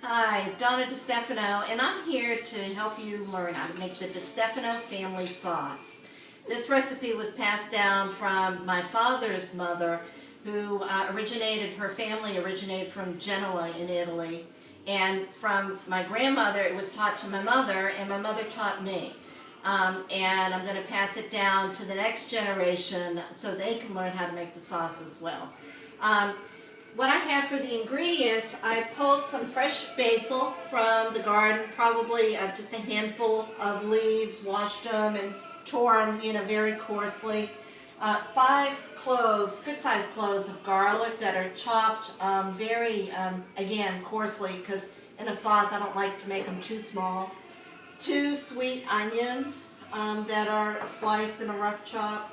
Hi, Donna Stefano, and I'm here to help you learn how to make the Stefano family sauce. This recipe was passed down from my father's mother, who her family originated from Genoa in Italy, and from my grandmother it was taught to my mother, and my mother taught me. And I'm going to pass it down to the next generation so they can learn how to make the sauce as well. What I have for the ingredients, I pulled some fresh basil from the garden, probably just a handful of leaves, washed them and tore them, very coarsely. 5 cloves, good-sized cloves of garlic that are chopped again, coarsely, because in a sauce I don't like to make them too small. 2 sweet onions that are sliced in a rough chop.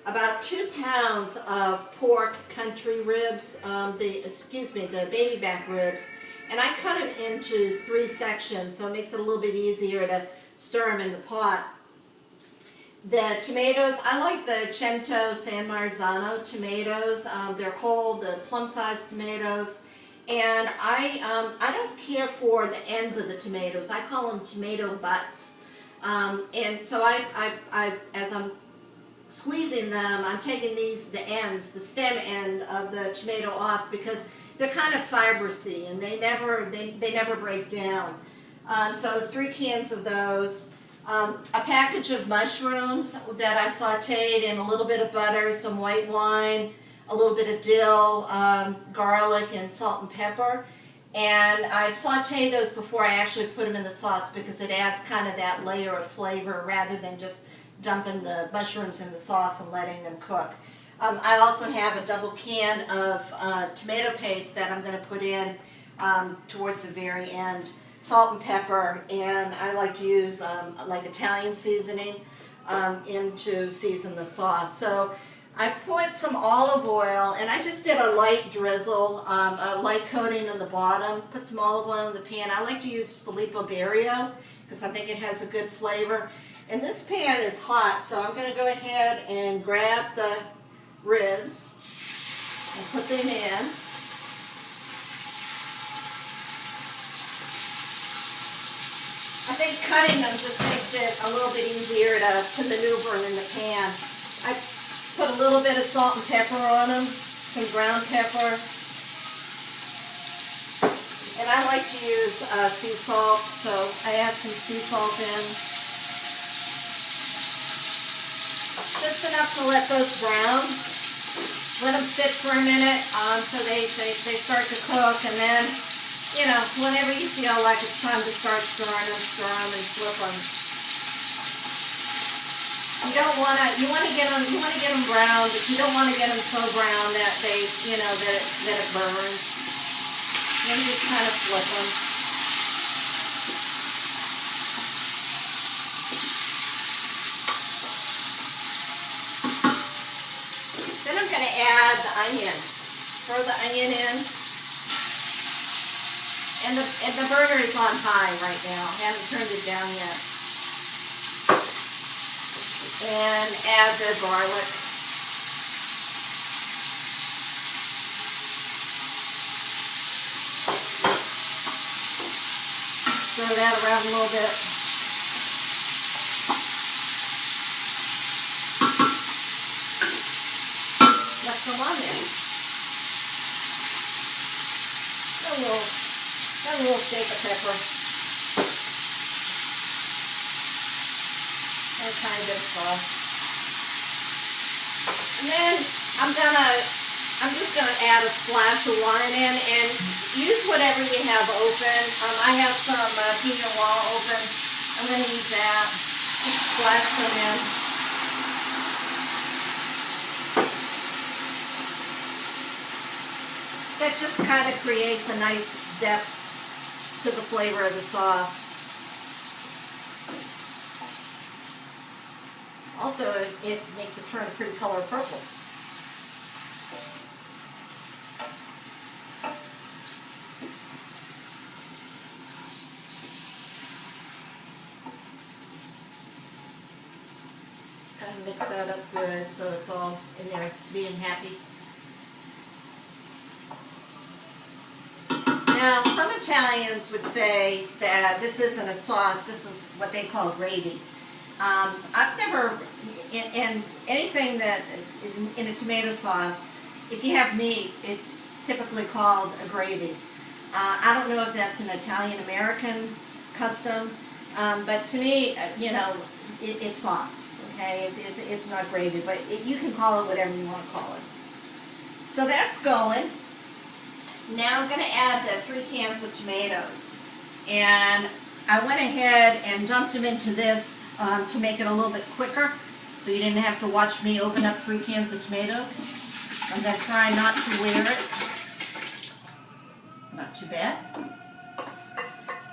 About 2 pounds of pork country ribs, the baby back ribs, and I cut them into 3 sections so it makes it a little bit easier to stir them in the pot. The tomatoes, I like the Cento San Marzano tomatoes. They're whole, the plum-sized tomatoes, and I don't care for the ends of the tomatoes. I call them tomato butts, and so as I'm squeezing them, I'm taking the stem end of the tomato off because they're kind of fibrous-y and they never break down. So 3 cans of those, a package of mushrooms that I sauteed in a little bit of butter, some white wine, a little bit of dill, garlic, and salt and pepper. And I've sauteed those before I actually put them in the sauce because it adds kind of that layer of flavor rather than just dumping the mushrooms in the sauce and letting them cook. I also have a double can of tomato paste that I'm going to put in towards the very end. Salt and pepper, and I like to use like Italian seasoning to season the sauce. So I put some olive oil, and I just did a light drizzle, a light coating on the bottom. Put some olive oil in the pan. I like to use Filippo Berrio because I think it has a good flavor. And this pan is hot, so I'm going to go ahead and grab the ribs and put them in. I think cutting them just makes it a little bit easier to maneuver in the pan. I put a little bit of salt and pepper on them, some ground pepper. And I like to use sea salt, so I add some sea salt in. Just enough to let those brown. Let them sit for a minute so they start to cook, and then, whenever you feel like it's time to start stir them and flip them. You want to get them brown, but you don't want to get them so brown that that it burns. Then just kind of flip them. Then I'm going to add the onion. Throw the onion in. And the burner is on high right now. I haven't turned it down yet. And add the garlic. Stir that around a little bit. Let some onion. A little shake of pepper. And a tiny bit of salt. And then I'm just gonna add a splash of wine in, and use whatever you have open. I have some Pinot Noir open. I'm gonna use that. Just splash them in. That just kind of creates a nice depth to the flavor of the sauce. Also, it makes it turn a pretty color purple. Kind of mix that up good so it's all in there being happy. Now, some Italians would say that this isn't a sauce, this is what they call gravy. I've never, in anything that, in a tomato sauce, if you have meat, it's typically called a gravy. I don't know if that's an Italian-American custom, but to me, it's sauce, okay? It's not gravy, but you can call it whatever you want to call it. So that's going. Now I'm going to add the 3 cans of tomatoes. And I went ahead and dumped them into this to make it a little bit quicker, so you didn't have to watch me open up 3 cans of tomatoes. I'm going to try not to wear it. Not too bad.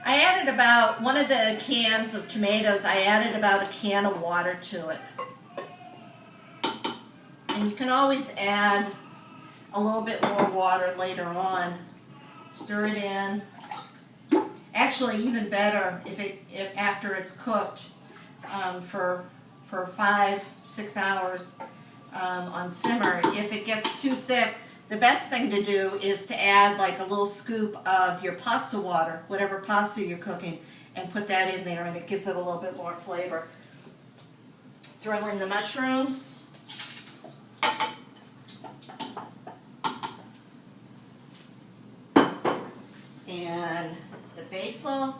I added about, one of the cans of tomatoes, I added about a can of water to it. And you can always add a little bit more water later on. Stir it in. Actually, even better if after it's cooked for 5-6 hours on simmer. If it gets too thick, the best thing to do is to add like a little scoop of your pasta water, whatever pasta you're cooking, and put that in there, and it gives it a little bit more flavor. Throw in the mushrooms. And the basil.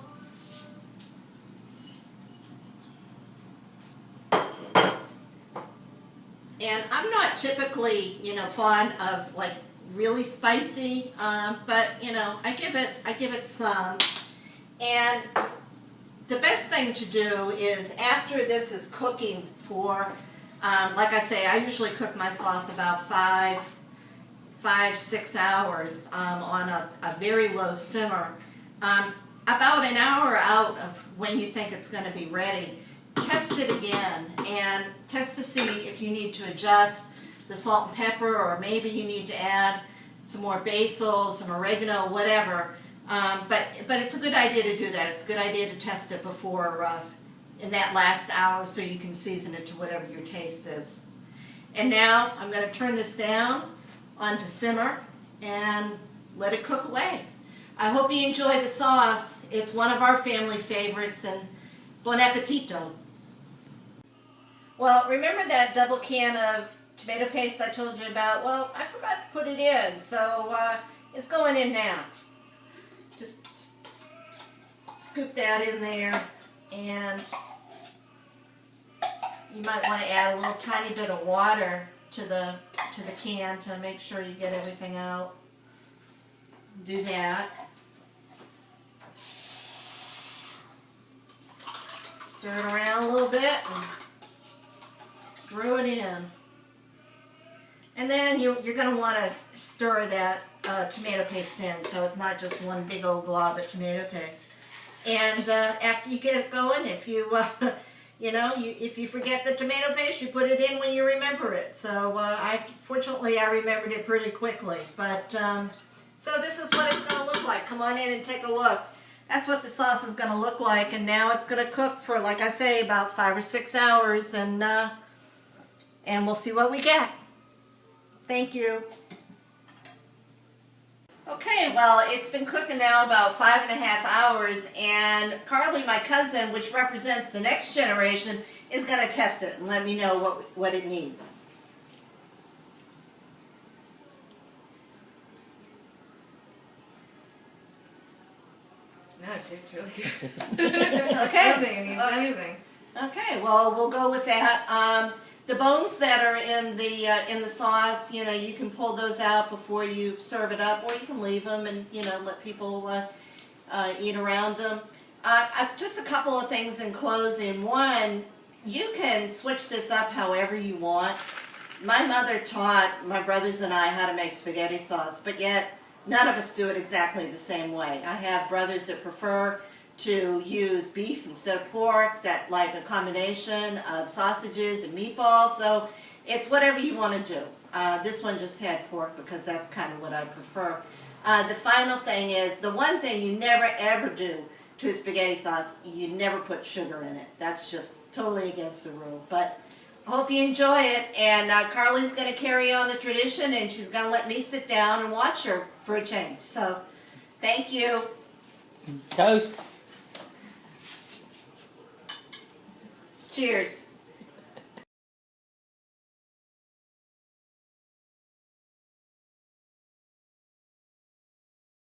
And I'm not typically, fond of like really spicy, but I give it some. And the best thing to do is after this is cooking for, like I say, I usually cook my sauce about 5-6 hours on a very low simmer. About an hour out of when you think it's going to be ready, test it again and test to see if you need to adjust the salt and pepper, or maybe you need to add some more basil, some oregano, whatever. But it's a good idea to do that. It's a good idea to test it before in that last hour, so you can season it to whatever your taste is. And now I'm going to turn this down onto simmer and let it cook away. I hope you enjoy the sauce. It's one of our family favorites, and bon appetito. Well, remember that double can of tomato paste I told you about? Well, I forgot to put it in, so it's going in now. Just scoop that in there, and you might want to add a little tiny bit of water to the can to make sure you get everything out. Do that. Stir it around a little bit and throw it in. And then you're going to want to stir that tomato paste in, so it's not just one big old glob of tomato paste. And after you get it going, if you if you forget the tomato paste, you put it in when you remember it. So fortunately I remembered it pretty quickly. But so this is what it's going to look like. Come on in and take a look. That's what the sauce is going to look like. And now it's going to cook for, like I say, about 5 or 6 hours, and we'll see what we get. Thank you. Okay, well, it's been cooking now about 5.5 hours, and Carly, my cousin, which represents the next generation, is going to test it and let me know what it needs. No, it tastes really good. Okay. I don't think it needs anything. Okay, well, we'll go with that. The bones that are in the sauce, you can pull those out before you serve it up, or you can leave them and let people eat around them. Just a couple of things in closing. One, you can switch this up however you want. My mother taught my brothers and I how to make spaghetti sauce, but yet none of us do it exactly the same way. I have brothers that prefer to use beef instead of pork, that like a combination of sausages and meatballs, so it's whatever you want to do. This one just had pork because that's kind of what I prefer. The final thing is, the one thing you never ever do to a spaghetti sauce, you never put sugar in it. That's just totally against the rule. But I hope you enjoy it, and Carly's going to carry on the tradition, and she's going to let me sit down and watch her for a change. So Thank you. Toast. Cheers.